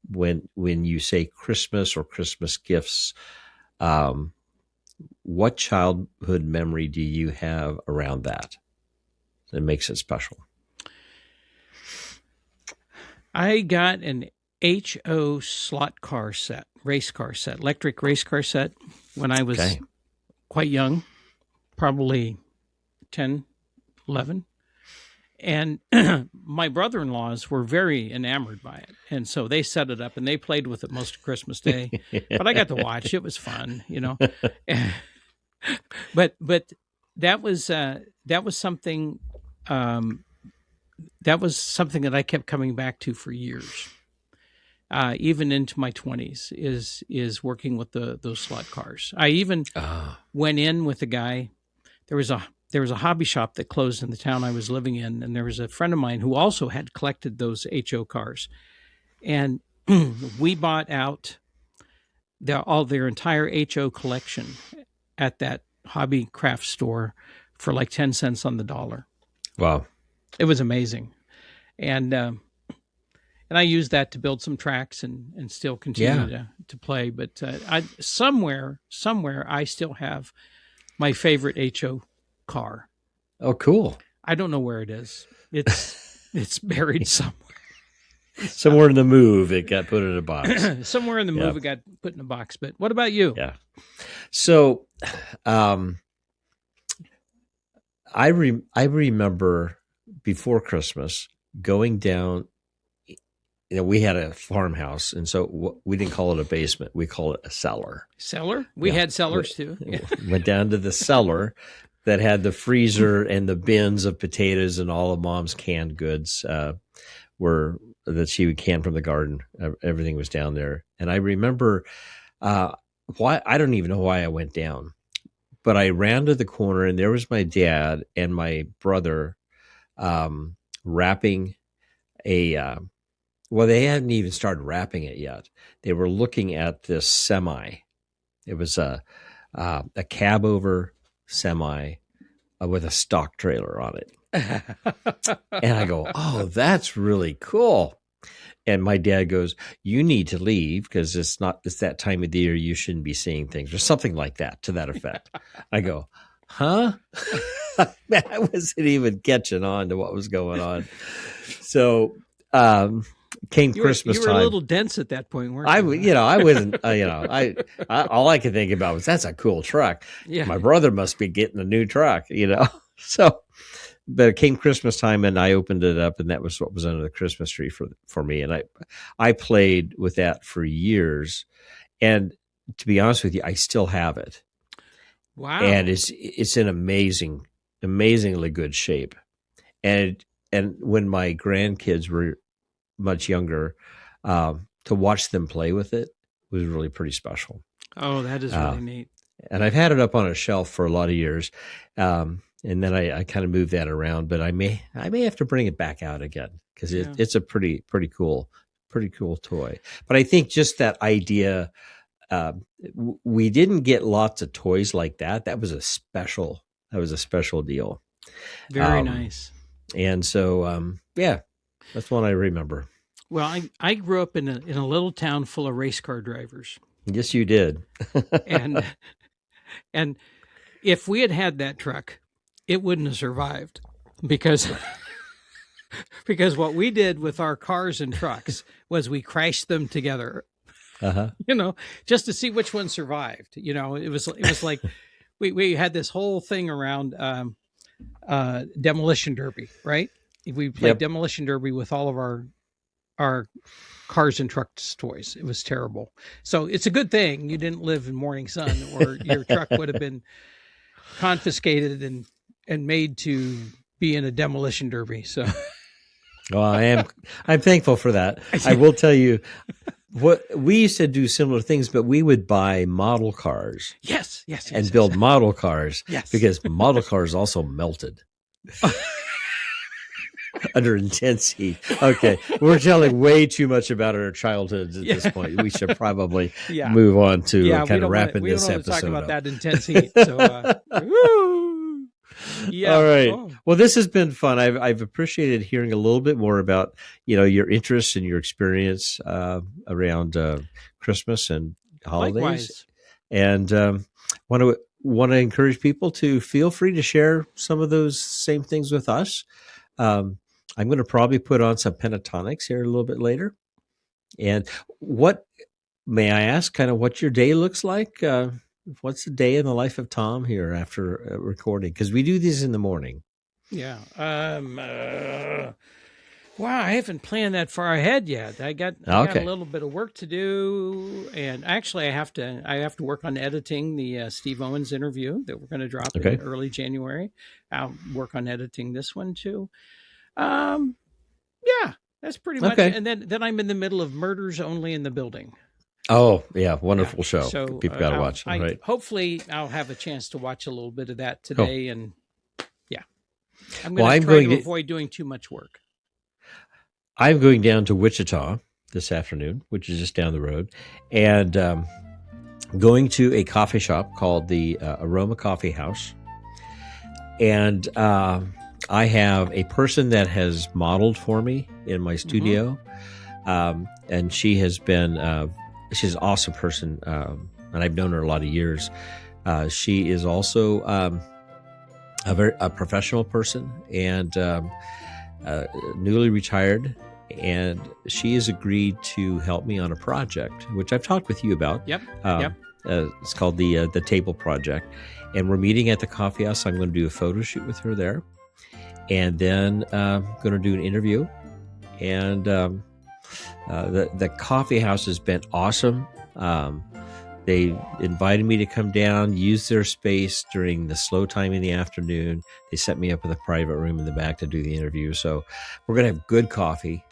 when you say Christmas or Christmas gifts, what childhood memory do you have around that makes it special? I got an HO slot car set, electric race car set when I was quite young, probably 10, 11. And my brother-in-laws were very enamored by it. And so they set it up and they played with it most of Christmas Day. But I got to watch. It was fun, But that was something that I kept coming back to for years. Even into my 20s is working with those slot cars. I even went in with a guy. There was a hobby shop that closed in the town I was living in, and there was a friend of mine who also had collected those HO cars, and we bought out their entire HO collection at that hobby craft store for like 10 cents on the dollar. Wow, it was amazing, and I used that to build some tracks and still continue to play. But somewhere I still have my favorite HO car. Oh, cool. I don't know where it is. It's buried somewhere. Somewhere in the move, it got put in a box. Somewhere in the move, it got put in a box. But what about you? Yeah. So, I remember before Christmas going down. We had a farmhouse, and so we didn't call it a basement. We call it a cellar. Cellar? We had cellars too. Went down to the cellar that had the freezer and the bins of potatoes and all of Mom's canned goods that she would can from the garden. Everything was down there. And I remember why I don't even know why I went down, but I ran to the corner, and there was my dad and my brother wrapping a well, they hadn't even started wrapping it yet. They were looking at this semi. It was a cab over semi with a stock trailer on it. And I go, oh, that's really cool. And my dad goes, you need to leave because it's that time of the year you shouldn't be seeing things, or something like that, to that effect. I go, huh? Man, I wasn't even catching on to what was going on. So came Christmas time. You were a little dense at that point, weren't you? I wasn't, I all I could think about was, that's a cool truck. Yeah. My brother must be getting a new truck, So, but it came Christmas time, and I opened it up, and that was what was under the Christmas tree for me. And I played with that for years, and to be honest with you, I still have it. Wow! And it's in amazingly good shape. And when my grandkids were much younger, to watch them play with it was really pretty special. Oh, that is really neat. And I've had it up on a shelf for a lot of years. And then I kind of moved that around, but I may have to bring it back out again, because it's a pretty cool toy. But I think just that idea, we didn't get lots of toys like that. That was a special deal. Very nice. And so, that's one I remember. Well, I grew up in a little town full of race car drivers. Yes, you did. and if we had that truck, it wouldn't have survived, because what we did with our cars and trucks was we crashed them together, just to see which one survived. It was like we had this whole thing around demolition derby, right? We played demolition derby with all of our cars and trucks toys. It was terrible. So it's a good thing you didn't live in Morning Sun, or your truck would have been confiscated and made to be in a demolition derby. So, well, I'm thankful for that. I will tell you, what we used to do similar things, but we would buy model cars. Yes, and build model cars. Yes. Because model cars also melted under intense heat. Okay, we're telling way too much about our childhoods at this point. We should probably move on to kind of wrapping this episode up. We don't want to talk about that intense heat. So, woo! Yeah. All right. Oh. Well, this has been fun. I've appreciated hearing a little bit more about your interests and your experience around Christmas and holidays. Likewise. And want to encourage people to feel free to share some of those same things with us. I'm going to probably put on some pentatonics here a little bit later. And what may I ask? Kind of what your day looks like? What's the day in the life of Tom here after recording? Because we do these in the morning. Yeah. Wow, I haven't planned that far ahead yet. I got a little bit of work to do, and actually, I have to work on editing the Steve Owens interview that we're going to drop in early January. I'll work on editing this one too. Yeah, that's pretty much. And then I'm in the middle of Murders Only in the Building. Oh, yeah. Wonderful show. So people got to watch. Right. Hopefully I'll have a chance to watch a little bit of that today. Cool. And I'm going to try to avoid doing too much work. I'm going down to Wichita this afternoon, which is just down the road, and going to a coffee shop called the Aroma Coffee House. And I have a person that has modeled for me in my studio. And she has been, she's an awesome person. And I've known her a lot of years. She is also a professional person and newly retired. And she has agreed to help me on a project, which I've talked with you about. Yep. It's called the Table Project. And we're meeting at the coffee house. I'm going to do a photo shoot with her there. And then I'm going to do an interview. And the coffee house has been awesome. They invited me to come down, use their space during the slow time in the afternoon. They set me up with a private room in the back to do the interview. So we're going to have good coffee.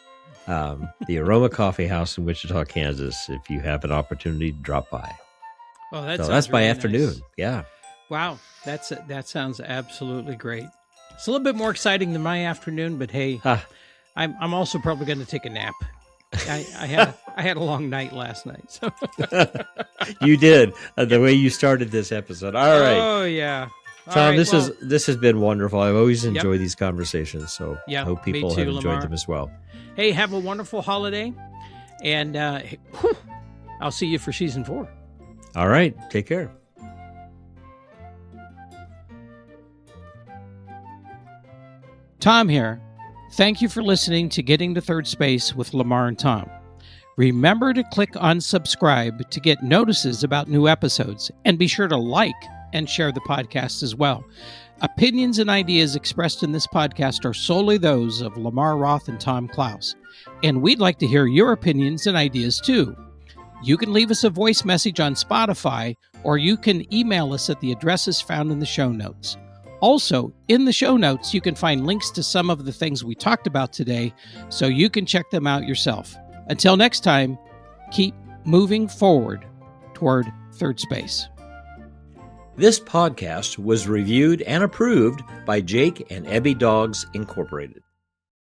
The Aroma Coffee House in Wichita, Kansas, if you have an opportunity to drop by. Well, that's my afternoon. Nice. Yeah. Wow. That sounds absolutely great. It's a little bit more exciting than my afternoon, but hey, I'm also probably going to take a nap. I had a long night last night. So. You did the way you started this episode. All right. Oh yeah. Tom, right, this has been wonderful. I've always Yep. enjoyed these conversations, so Yeah, I hope me people too, have enjoyed Lamar. them as well. Hey, have a wonderful holiday, and I'll see you for season 4. All right, take care. Tom here. Thank you for listening to Getting to Third Space with Lamar and Tom. Remember to click on subscribe to get notices about new episodes, and be sure to like and share the podcast as well. Opinions and ideas expressed in this podcast are solely those of Lamar Roth and Tom Klaus, and we'd like to hear your opinions and ideas too. You can leave us a voice message on Spotify, or you can email us at the addresses found in the show notes. Also, in the show notes, you can find links to some of the things we talked about today, so you can check them out yourself. Until next time, keep moving forward toward third space. This podcast was reviewed and approved by Jake and Ebie Dogs Incorporated.